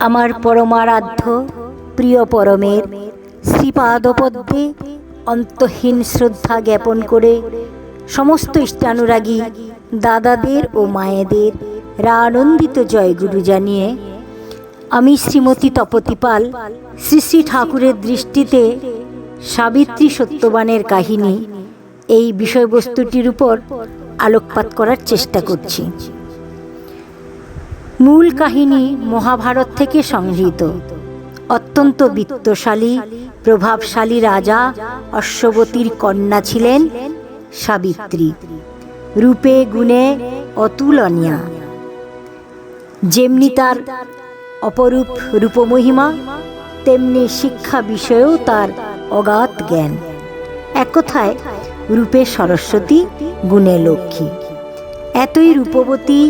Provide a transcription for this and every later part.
আমার পরমারাধ্য প্রিয় পরমের শ্রীপাদপদ্মে অন্তহীন শ্রদ্ধা জ্ঞাপন করে সমস্ত ইষ্টানুরাগী দাদাদের ও মায়েদের রানন্দিত জয়গুরু জানিয়ে আমি শ্রীমতী তপতী পাল শ্রী শ্রী ঠাকুরের দৃষ্টিতে সাবিত্রী সত্যবানের কাহিনী এই বিষয়বস্তুটির উপর আলোকপাত করার চেষ্টা করছি। মূল কাহিনী মহাভারত থেকে সংগৃহীত। অত্যন্ত বিত্তশালী প্রভাবশালী রাজা অশ্ববতীর কন্যা ছিলেন সাবিত্রী। রূপে গুণে অতুলনীয়া। যেমনি তার অপরূপ রূপমহিমা, তেমনি শিক্ষা বিষয়েও তার অগাধ জ্ঞান। এক কথায় রূপে সরস্বতী, গুণে লক্ষ্মী। এতই রূপবতী,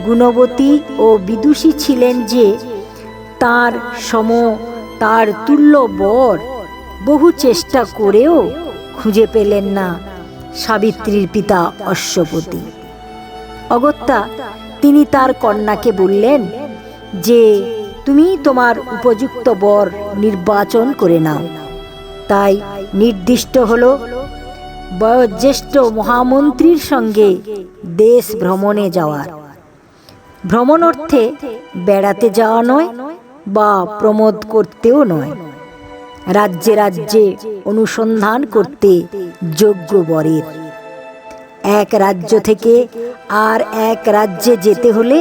গুণবতী ও বিদুষী ছিলেন যে তার তার তুল্য বর বহু চেষ্টা করেও খুঁজে পেলেন না সাবিত্রীর পিতা অশ্বপতি। অগত্যা তিনি তার কন্যাকে বললেন যে তুমি তোমার উপযুক্ত বর নির্বাচন করে নাও। তাই নির্দিষ্ট হলো বয়োজ্যেষ্ঠ মহামন্ত্রীর সঙ্গে দেশ ভ্রমণে যাওয়ার। ভ্রমণ অর্থে বেড়াতে যাওয়া নয় বা প্রমোদ করতেও নয়, রাজ্যে রাজ্যে অনুসন্ধান করতে যোগ্য বরের। এক রাজ্য থেকে আর এক রাজ্যে যেতে হলে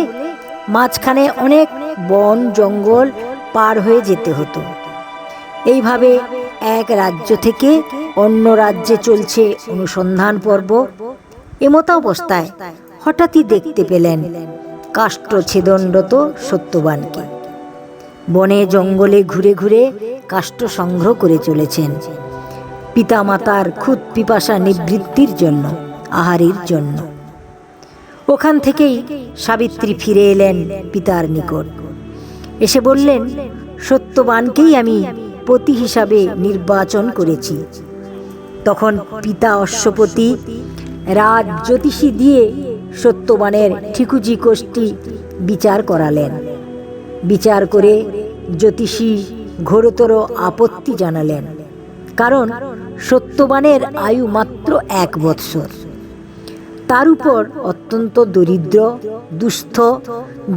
মাঝখানে অনেক বন জঙ্গল পার হয়ে যেতে হতো। এইভাবে এক রাজ্য থেকে অন্য রাজ্যে চলছে অনুসন্ধান পর্ব। এমতাবস্থায় হঠাৎই দেখতে পেলেন কাষ্ঠচ্ছেদনরত সত্যবানকে। বনে জঙ্গলে ঘুরে ঘুরে কাষ্ঠ সংগ্রহ করে চলেছেন পিতামাতার ক্ষুধ পিপাসা নিবৃত্তির জন্য, আহারের জন্য। ওখান থেকেই সাবিত্রী ফিরে এলেন পিতার নিকট। এসে বললেন, সত্যবানকেই আমি পতি হিসাবে নির্বাচন করেছি। তখন পিতা অশ্বপতি রাজ জ্যোতিষী দিয়ে সত্যবানের ঠিকুজি কোষ্ঠী বিচার করালেন। বিচার করে জ্যোতিষী ঘোরতর আপত্তি জানালেন, কারণ সত্যবানের আয়ু মাত্র 1 বৎসর। তার উপর অত্যন্ত দরিদ্র, দুস্থ,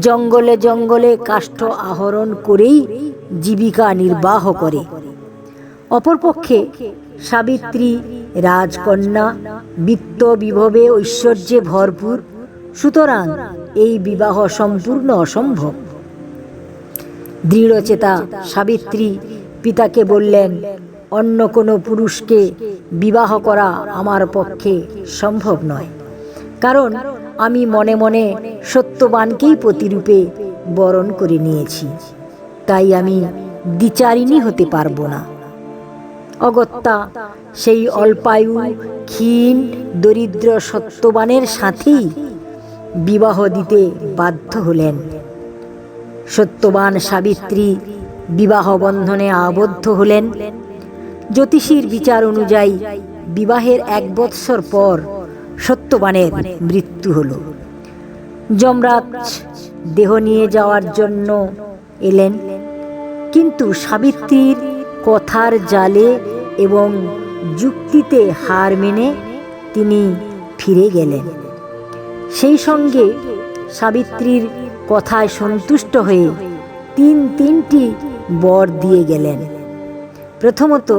জঙ্গলে জঙ্গলে কাষ্ঠ আহরণ করেই জীবিকা নির্বাহ করে। অপরপক্ষে সাবিত্রী রাজকন্যা, বিত্ত বিভবে ঐশ্বর্যে ভরপুর। সুতরাং এই বিবাহ সম্পূর্ণ অসম্ভব। দৃঢ়চেতা সাবিত্রী পিতাকে বললেন, অন্য কোনো পুরুষকে বিবাহ করা আমার পক্ষে সম্ভব নয়, কারণ আমি মনে মনে সত্যবানকেই প্রতিরূপে বরণ করে নিয়েছি। তাই আমি দ্বিচারিণী হতে পারবো না। অগত্যা সেই অল্পায়ু, ক্ষীণ, দরিদ্র সত্যবানের সাথেই বিবাহ দিতে বাধ্য হলেন। সত্যবান সাবিত্রী বিবাহ বন্ধনে আবদ্ধ হলেন। জ্যোতিষীর বিচার অনুযায়ী বিবাহের 1 বৎসর পর সত্যবানের মৃত্যু হল। যমরাজ দেহ নিয়ে যাওয়ার জন্য এলেন, কিন্তু সাবিত্রীর কথার জালে এবং যুক্তিতে হার মেনে তিনি ফিরে গেলেন। সেই সঙ্গে সাবিত্রীর কথায় সন্তুষ্ট হয়ে তিনটি বর দিয়ে গেলেন। প্রথমত,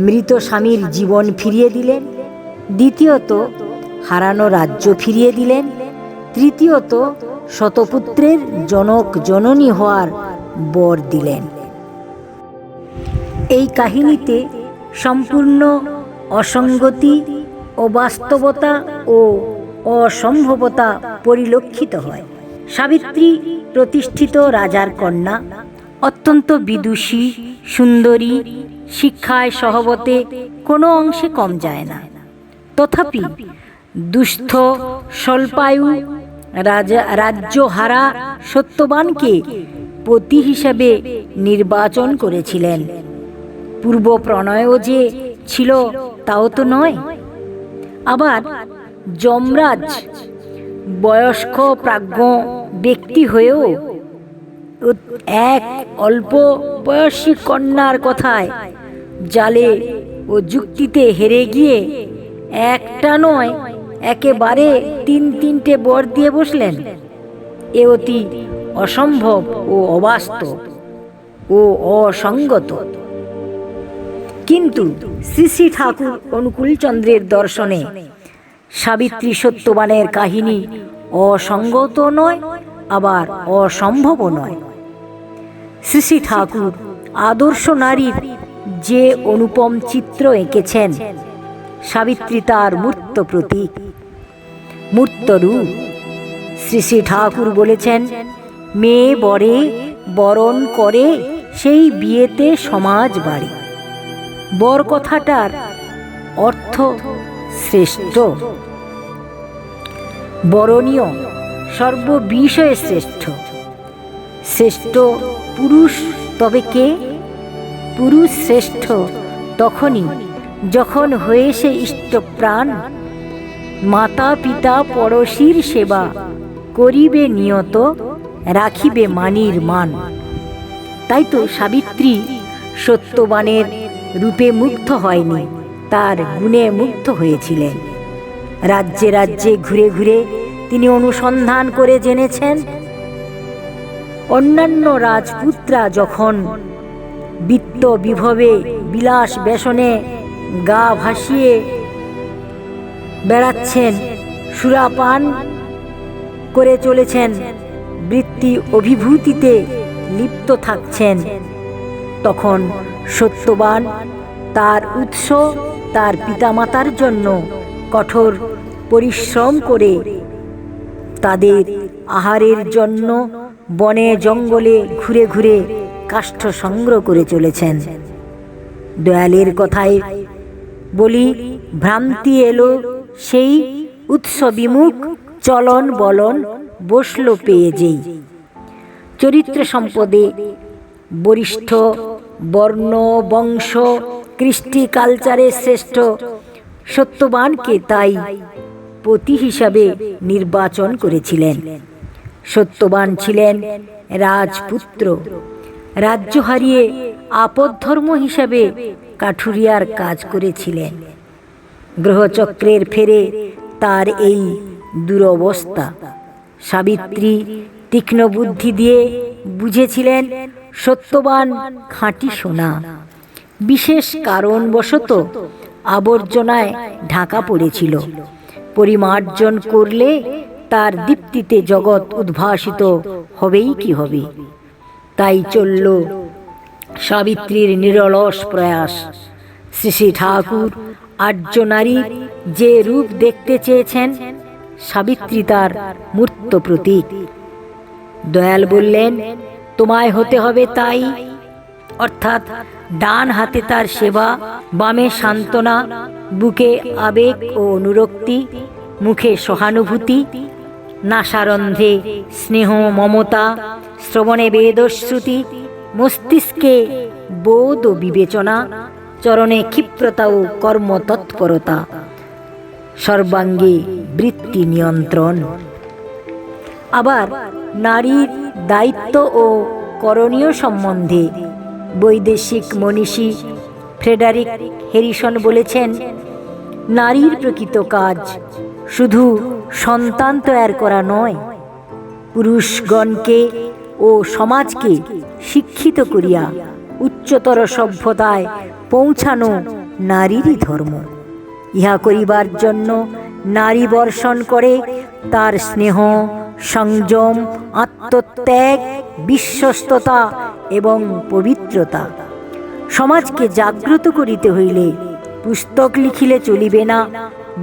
মৃত স্বামীর জীবন ফিরিয়ে দিলেন। দ্বিতীয়ত, হারানো রাজ্য ফিরিয়ে দিলেন। তৃতীয়ত, শতপুত্রের জনক জননী হওয়ার বর দিলেন। এই কাহিনীতে সম্পূর্ণ অসঙ্গতি, অবাস্তবতা ও অসম্ভবতা পরিলক্ষিত হয়। সাবিত্রী প্রতিষ্ঠিত রাজার কন্যা, অত্যন্ত বিদুষী, সুন্দরী, শিক্ষায় সহবতে কোনো অংশে কম যায় না। তথাপি দুস্থ, স্বল্পায়ু, রাজ্যহারা সত্যবানকে পতি হিসেবে নির্বাচন করেছিলেন। পূর্ব প্রণয়ও যে ছিল তাও তো নয়। আবার যমরাজ বয়স্ক প্রাজ্ঞ ব্যক্তি হয়েও এক অল্প বয়সী কন্যার কথায় জালে ও যুক্তিতে হেরে গিয়ে একটা নয় একেবারে তিনটে বর দিয়ে বসলেন। এ অতি অসম্ভব ও অবাস্তব ও অসঙ্গত। কিন্তু শ্রী শ্রী ঠাকুর অনুকূলচন্দ্রের দর্শনে সাবিত্রী সত্যবানের কাহিনী অসঙ্গত নয়, আবার অসম্ভবও নয়। শ্রী শ্রী ঠাকুর আদর্শ নারীর যে অনুপম চিত্র এঁকেছেন, সাবিত্রী তার মূর্ত প্রতীক, মূর্ত রূপ। শ্রী শ্রী ঠাকুর বলেছেন, মেয়ে বরে বরণ করে সেই বিয়েতে সমাজ বাড়ে। বর কথাটার অর্থ শ্রেষ্ঠ, বরণীয়, সর্ববিষয়ে শ্রেষ্ঠ। শ্রেষ্ঠ পুরুষ তবে কে? পুরুষ শ্রেষ্ঠ তখনই যখন হয়ে সে ইষ্টপ্রাণ, মাতা পিতা পড়শির সেবা করিবে নিয়ত, রাখিবে মানির মান। তাই তো সাবিত্রী সত্যবানের রূপে মুগ্ধ হয়নি, তার গুণে মুগ্ধ হয়েছিলেন। রাজ্যে রাজ্যে ঘুরে ঘুরে তিনি অনুসন্ধান করে জেনেছেন, অন্যান্য রাজপুত্রা যখন বিত্ত বিভবে বিলাস ব্যসনে গা ভাসিয়ে বেড়াচ্ছেন, সুরাপান করে চলেছেন, বৃত্তি অভিভূতিতে লিপ্ত থাকছেন, তখন সত্যবান তার উৎস তার পিতামাতার জন্য কঠোর পরিশ্রম করে তাদের আহারের জন্য বনে জঙ্গলে ঘুরে ঘুরে কাষ্ঠ সংগ্রহ করে চলেছেন। দয়ালের কথায় বলি, ভ্রান্তি এলো সেই উৎস বিমুখ, চলন বলন বসল পেয়ে যেই। চরিত্র সম্পদে বরিষ্ঠ, বর্ণ বংশ কৃষ্টি কালচারে শ্রেষ্ঠ সত্যবানকে তাই পতি হিসাবে নির্বাচন করেছিলেন। সত্যবান ছিলেন রাজপুত্র, রাজ্য হারিয়ে আপদ্ধর্ম হিসাবে কাঠুরিয়ার কাজ করেছিলেন। গ্রহচক্রের ফেরে তার এই দুরবস্থা। সাবিত্রী তীক্ষ্ণ বুদ্ধি দিয়ে বুঝেছিলেন সত্যবান খাঁটি সোনা, বিশেষ কারণবশত আবর্জনায় ঢাকা পড়েছিল। পরিমার্জন করলে তার দীপ্তিতে জগৎ উদ্ভাসিত হবেই কি হবে। তাই চলল সাবিত্রীর নিরলস প্রয়াস। শ্রী শ্রী ঠাকুর আর্য নারীর যে রূপ দেখতে চেয়েছেন, সাবিত্রী তার মূর্ত প্রতীক। দয়াল বললেন, তোমায় হতে হবে তাই, অর্থাৎ ডান হাতে তার সেবা, বামে সান্ত্বনা, বুকে আবেগ ও অনুরক্তি, মুখে সহানুভূতি, নাসারন্ধ্রে স্নেহ মমতা, শ্রবণে বেদশ্রুতি, মস্তিষ্কে বোধ ও বিবেচনা, চরণে ক্ষিপ্রতা ও কর্মতৎপরতা, সর্বাঙ্গে বৃত্তি নিয়ন্ত্রণ। আবার নারীর দায়িত্ব ও করণীয় সম্বন্ধে বৈদেশিক মনীষী ফ্রেডারিক হ্যারিসন বলেছেন, নারীর প্রকৃত কাজ শুধু সন্তান তৈরি করা নয়, পুরুষগণকে ও সমাজকে শিক্ষিত করিয়া উচ্চতর সভ্যতায় পৌঁছানো নারীরই ধর্ম। ইহা করিবার জন্য নারী বর্ষণ করে তার স্নেহ, সংযম, আত্মত্যাগ, বিশ্বস্ততা এবং পবিত্রতা। সমাজকে জাগ্রত করিতে হইলে পুস্তক লিখিলে চলিবে না,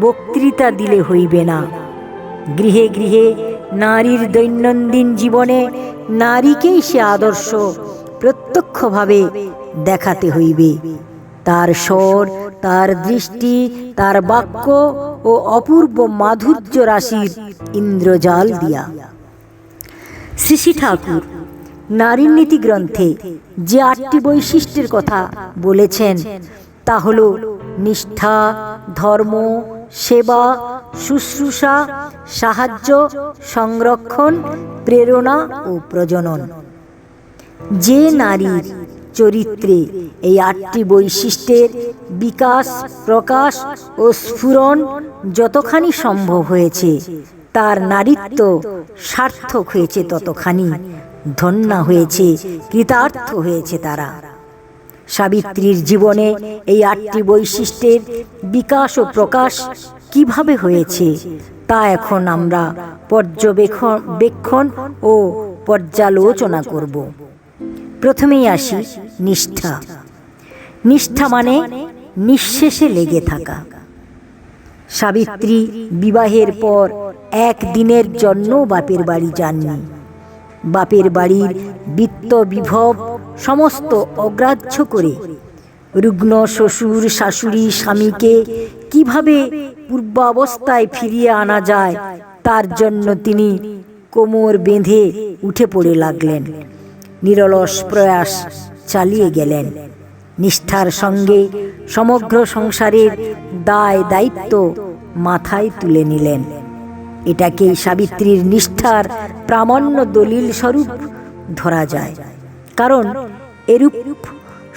বক্তৃতা দিলে হইবে না। গৃহে গৃহে নারীর দৈনন্দিন জীবনে নারীকেই সে আদর্শ প্রত্যক্ষভাবে দেখাতে হইবে। তার স্বর, তার দৃষ্টি, তার বাক্য ও অপূর্ব মাধুর্য রাশির ইন্দ্রজাল দিয়া। শ্রী শ্রী ঠাকুর নারীর নীতি গ্রন্থে যে 8টি বৈশিষ্ট্যের কথা বলেছেন, তা হল নিষ্ঠা, ধর্ম, সেবা, শুশ্রূষা, সাহায্য, সংরক্ষণ, প্রেরণা ও প্রজনন। যে নারীর চরিত্রে এই 8টি বৈশিষ্ট্যের বিকাশ, প্রকাশ ও স্ফুরণ যতখানি সম্ভব হয়েছে, তার নারীত্ব সার্থক হয়েছে ততখানি, ধন্যা হয়েছে, কৃতার্থ হয়েছে তারা। সাবিত্রীর জীবনে এই 8টি বৈশিষ্ট্যের বিকাশ ও প্রকাশ কিভাবে হয়েছে তা এখন আমরা পর্যবেক্ষণ ও পর্যালোচনা করব। প্রথমেই আসি নিষ্ঠা। নিষ্ঠা মানে নিঃশেষে লেগে থাকা। সাবিত্রী বিবাহের পর একদিনের জন্য বাপের বাড়ি যাননি। বাপের বাড়ির বিত্ত বিভব সমস্ত অগ্রাহ্য করে রুগ্ন শ্বশুর শাশুড়ি স্বামীকে কিভাবে পূর্বাবস্থায় ফিরিয়ে আনা যায় তার জন্য তিনি কোমর বেঁধে উঠে পড়ে লাগলেন, নিরলস প্রয়াস চালিয়ে গেলেন। নিষ্ঠার সঙ্গে সমগ্র সংসারের দায় দায়িত্ব মাথায় তুলে নিলেন। এটাকেই সাবিত্রীর নিষ্ঠার প্রামাণ্য দলিল স্বরূপ ধরা যায়। কারণ এরূপ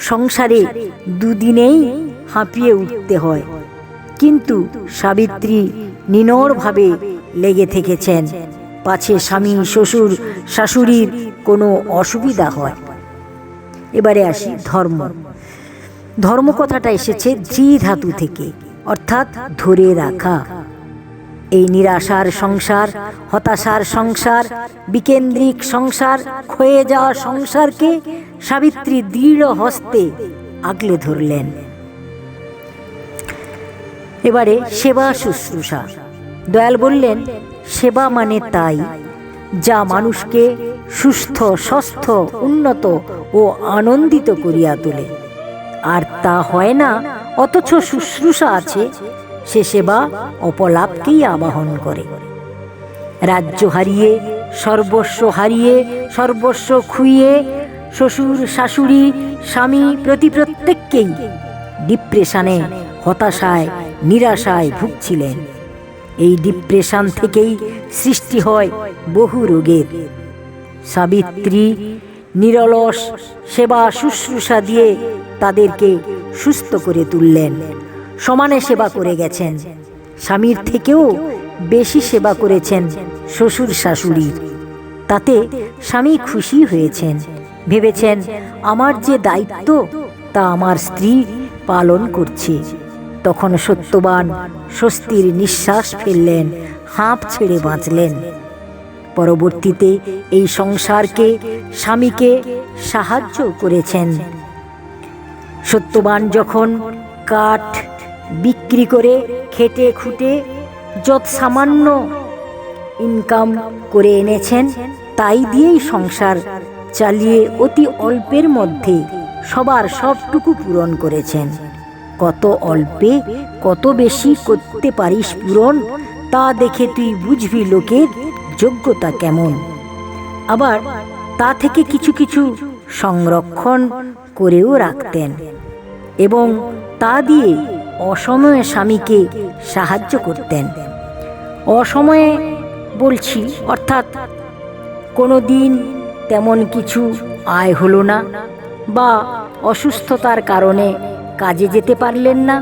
সংসারে দুদিনেই হাঁপিয়ে উঠতে হয়, কিন্তু সাবিত্রী নিনড়ভাবে লেগে থেকেছেন, পাছে স্বামী শ্বশুর শাশুড়ির কোনো অসুবিধা হয়। এবারে আসি ধর্ম। ধর্ম কথাটা এসেছে ধৃ ধাতু থেকে, অর্থাৎ ধরে রাখা। এই নিরাশার সংসার, হতাশার সংসার, বিকেন্দ্রিক সংসার, ক্ষয়ে যাওয়া সংসারকে সাবিত্রী দৃঢ় হস্তে আগলে ধরলেন। এবারে সেবা শুশ্রূষা। দয়াল বললেন, সেবা মানে তাই যা মানুষকে সুস্থ, স্বস্থ, উন্নত ও আনন্দিত করিয়া তোলে। আর তা হয় না, অথচ শুশ্রূষা আছে, সে সেবা অপলাপকেই আবাহন করে। রাজ্য হারিয়ে, সর্বস্ব হারিয়ে, সর্বস্ব খুইয়ে শ্বশুর শাশুড়ি স্বামী প্রত্যেককেই ডিপ্রেশনে, হতাশায়, নিরাশায় ভুগছিলেন। এই ডিপ্রেশন থেকেই সৃষ্টি হয় বহু রোগের। সাবিত্রী নিরলস সেবা শুশ্রূষা দিয়ে তাদেরকে সুস্থ করে তুললেন। সমানে সেবা করে গেছেন, স্বামীর থেকেও বেশি সেবা করেছেন শ্বশুর শাশুড়ির। তাতে স্বামী খুশি হয়েছেন, ভেবেছেন আমার যে দায়িত্ব তা আমার স্ত্রী পালন করছে। তখন সত্যবান স্বস্তির নিঃশ্বাস ফেললেন, হাঁপ ছেড়ে বাঁচলেন। পরবর্তীতে এই সংসারকে, স্বামীকে সাহায্য করেছেন। সত্যবান যখন কাঠ বিক্রি করে খেটে খুঁটে যত সামান্য ইনকাম করে এনেছেন, তাই দিয়েই সংসার চালিয়ে অতি অল্পের মধ্যে সবার সবটুকু পূরণ করেছেন। কত অল্পে কত বেশি করতে পারিস পূরণ, তা দেখে তুই বুঝবি লোকের যোগ্যতা কেমন। আবার তা থেকে কিছু কিছু সংরক্ষণ করেও রাখতেন এবং তা দিয়ে অসময়ে স্বামীকে সাহায্য করতেন। অসময়ে বলছি, অর্থাৎ কোনো দিন তেমন কিছু আয় হলো না বা অসুস্থতার কারণে কাজে যেতে পারলেন না,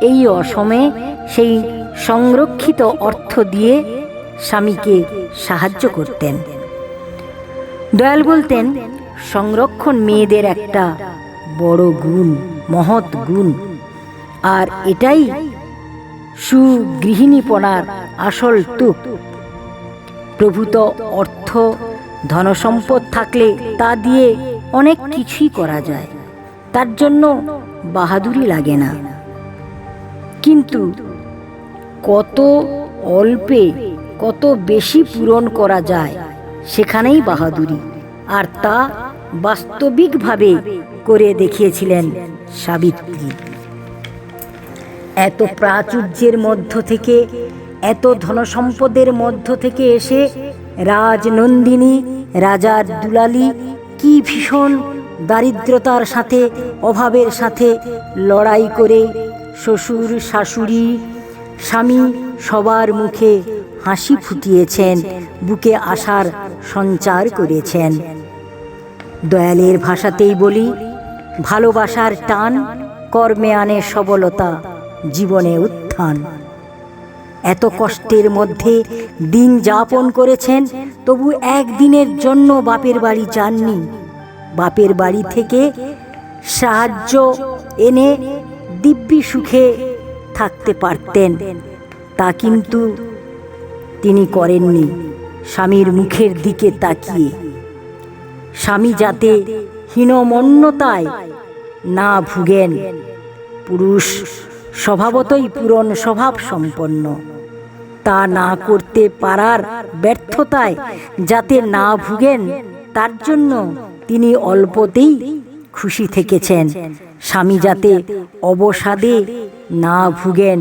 এই অসময়ে সেই সংরক্ষিত অর্থ দিয়ে স্বামীকে সাহায্য করতেন। দয়াল বলতেন, সংরক্ষণ মেয়েদের একটা বড় গুণ, মহৎ গুণ, আর এটাই সুগৃহিণীপনার আসল তুক। প্রভূত অর্থ ধনসম্পদ থাকলে তা দিয়ে অনেক কিছুই করা যায়, তার জন্য বাহাদুরি লাগে না। কিন্তু কত অল্পে কত বেশি পূরণ করা যায়, সেখানেই বাহাদুরি, আর তা বাস্তবিকভাবে করে দেখিয়েছিলেন সাবিত্রী। এত প্রাচুর্যের মধ্য থেকে, এত ধনসম্পদের মধ্য থেকে এসে রাজনন্দিনী, রাজার দুলালী কি ভীষণ দারিদ্রতার সাথে, অভাবের সাথে লড়াই করে শ্বশুর শাশুড়ি স্বামী সবার মুখে হাসি ফুটিয়েছেন, বুকে আশার সঞ্চার করেছেন। দয়ালের ভাষাতেই বলি, ভালোবাসার টান কর্মে আনে সবলতা, জীবনে উত্থান। এত কষ্টের মধ্যে দিন যাপন করেছেন, তবু একদিনের জন্য বাপের বাড়ি যাননি। বাপের বাড়ি থেকে সাহায্য এনে দিব্যি সুখে থাকতে পারতেন, তা কিন্তু তিনি করেননি। স্বামীর মুখের দিকে তাকিয়ে, স্বামী যাতে হীনমন্যতায় না ভুগেন, পুরুষ স্বভাবতই পূরণ স্বভাব সম্পন্ন, তা না করতে পারার ব্যর্থতায় যাতে না ভুগেন, তার জন্য তিনি অল্পতেই খুশি থেকেছেন। স্বামী যাতে অবসাদে না ভুগেন,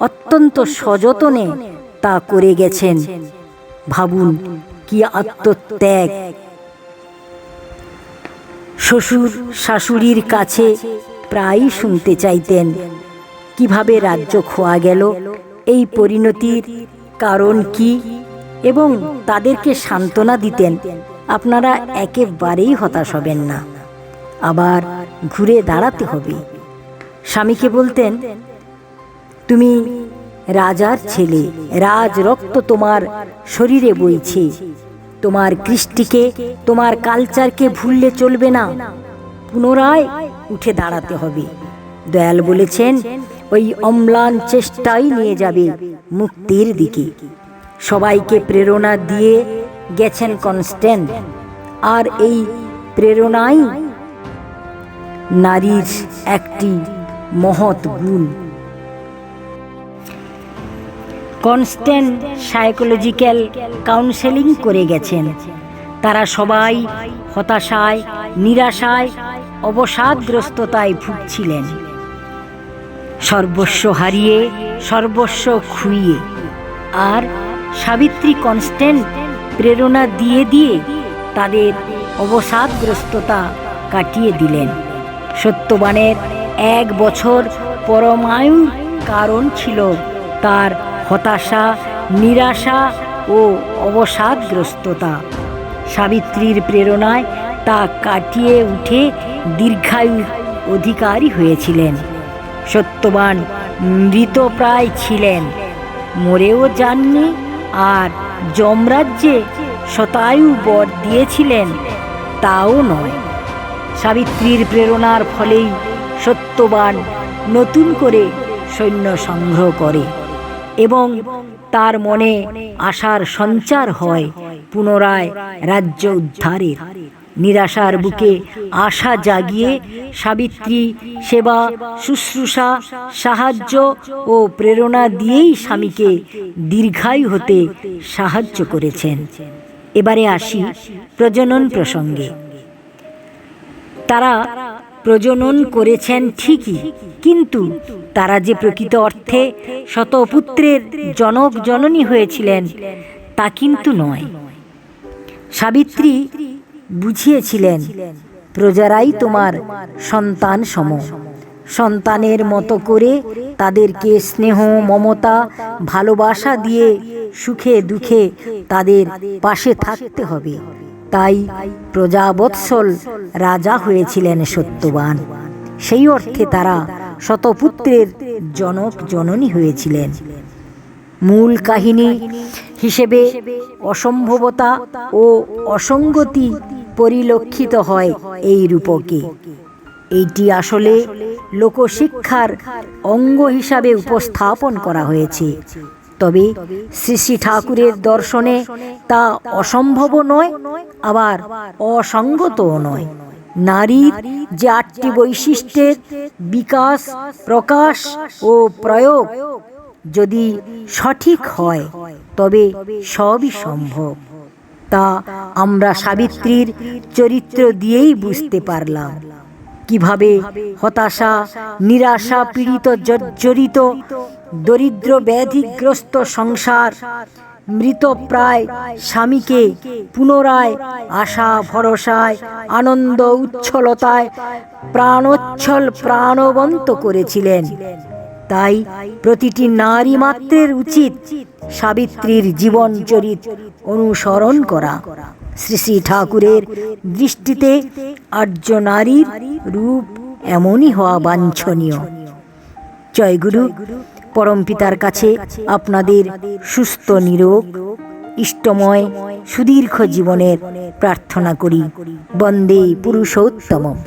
অত্যন্ত সযতনে তা করে গেছেন। ভাবুন কি আত্মত্যাগ! শ্বশুর শাশুড়ির কাছে প্রায়ই শুনতে চাইতেন কিভাবে রাজ্য খোয়া গেল, এই পরিণতির কারণ কি, এবং তাদেরকে সান্ত্বনা দিতেন, আপনারা একেবারেই হতাশ হবেন না, আবার ঘুরে দাঁড়াতে হবে। স্বামীকে বলতেন, তুমি রাজার ছেলে, রাজ রক্ত তোমার শরীরে বইছে, তোমার কৃষ্টিকে, তোমার কালচারকে ভুললে চলবে না, পুনরায় উঠে দাঁড়াতে হবে। দয়াল বলেছেন, ওই অম্লান চেষ্টাই নিয়ে যাবে মুক্তির দিকে। সবাইকে প্রেরণা দিয়ে গেছেন কনস্ট্যান্ট, আর এই প্রেরণাই নারীর একটি মহৎ গুণ। কনস্ট্যান্ট সাইকোলজিক্যাল কাউন্সেলিং করে গেছেন। তারা সবাই হতাশায়, নিরাশায়, অবসাদগ্রস্ততায় ভুগছিলেন, সর্বস্ব হারিয়ে, সর্বস্ব খুইয়ে। আর সাবিত্রী কনস্ট্যান্ট প্রেরণা দিয়ে দিয়ে তাদের অবসাদগ্রস্ততা কাটিয়ে দিলেন। সত্যবানের 1 বছর পরমায়ু কারণ ছিল তার হতাশা, নিরাশা ও অবসাদগ্রস্ততা। সাবিত্রীর প্রেরণায় তা কাটিয়ে উঠে দীর্ঘায়ু অধিকারী হয়েছিলেন। সত্যবান মৃতপ্রায় ছিলেন, মরেও যাননি, আর যমরাজ্যে শতায়ু বর দিয়েছিলেন তাও নয়। সাবিত্রীর প্রেরণার ফলেই সত্যবান নতুন করে সৈন্য সংগ্রহ করে এবং তার মনে আশার সঞ্চার হয় পুনরায় রাজ্য উদ্ধারের। নিরাশার বুকে আশা জাগিয়ে সাবিত্রী সেবা, শুশ্রূষা, সাহায্য ও প্রেরণা দিয়েই স্বামীকে দীর্ঘায়ু হতে সাহায্য করেছেন। এবারে আসি প্রজনন প্রসঙ্গে। তারা প্রজনন করেছেন ঠিকই, কিন্তু তারা যে প্রকৃত অর্থে শতপুত্রের জনক জননী হয়েছিলেন তা কিন্তু নয়। সাবিত্রী বুঝিয়েছিলেন, প্রজারাই তোমার সন্তান সম, সন্তানের মতো করে তাদেরকে স্নেহ, মমতা, ভালোবাসা দিয়ে সুখে দুঃখে তাদের পাশে থাকতে হবে। তাই প্রজাবৎসল রাজা হয়েছিলেন সত্যবান। সেই অর্থে তারা শতপুত্রের জনক জননী হয়েছিলেন। মূল কাহিনী হিসেবে অসম্ভবতা ও অসঙ্গতি পরিলক্ষিত হয় এই রূপকে। এইটি আসলে লোকশিক্ষার অঙ্গ হিসাবে উপস্থাপন করা হয়েছে, তবে শ্রী শ্রী ঠাকুরের দর্শনে তা অসম্ভবও নয়, আবার অসঙ্গতও নয়। নারীর যে 8টি বৈশিষ্ট্যের বিকাশ, প্রকাশ ও প্রয়োগ যদি সঠিক হয় তবে সবই সম্ভব। তা আমরা সাবিত্রীর চরিত্র দিয়েই বুঝতে পারলাম। কিভাবে হতাশা, নিরাশা পীড়িত, জর্জরিত, দরিদ্র ব্যাধিগ্রস্ত সংসার মৃতপ্রায় স্বামীকে পুনরায় আশা ভরসায়, আনন্দ উচ্ছলতায় প্রাণোচ্ছল প্রাণবন্ত করেছিলেন। তাই প্রতিটি নারী মাত্রের উচিত সাবিত্রীর জীবন চরিত অনুসরণ করা। শ্রী শ্রী ঠাকুরের দৃষ্টিতে আর্য নারীর রূপ এমনই হওয়া বাঞ্ছনীয়। জয়গুরু। পরমপিতার কাছে আপনাদের সুস্থ নিরোগ ইষ্টময় সুদীর্ঘ জীবনের প্রার্থনা করি। বন্দে পুরুষোত্তমম।